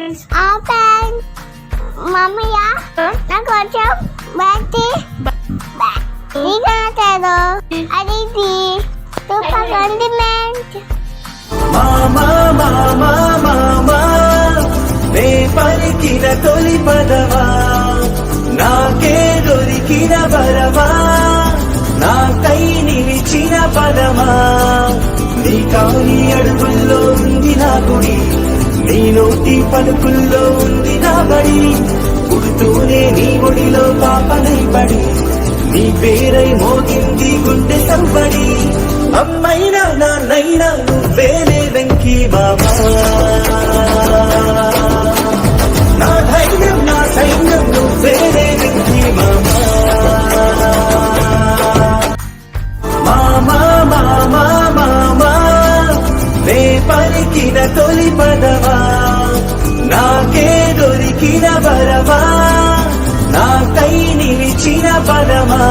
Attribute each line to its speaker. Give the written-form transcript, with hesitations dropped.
Speaker 1: Open. Mamaya, నాకు కొంచెం బట్టి నీకనలేదు అడిగి సూపర్ కాండిమెంట్
Speaker 2: మామా మామా మామా నే పలికిన తొలి పదవా నాకే దొరికిన వరమా నాకై నిలిచిన పదమా నీ కాని అడుగుల్లో ఉంది నా గుడి నీ నోటి పలుకుల్లో ఉంది నా బడి పుడుతూనే నీ ఒడిలో పాపనై పడి నీ పేరై మోగింది గుండె సంబడి అమ్మైనా నాన్నైనా నువ్వేనే వెంకీ బాబా నా ధైర్యం నా సైన్యం నువ్వేనే వెంకీ మామా మామా మామా మామా నే పలికిన తొలి పదవా నాకే దొరికిన వరమా నాకై నిలిచిన పదమా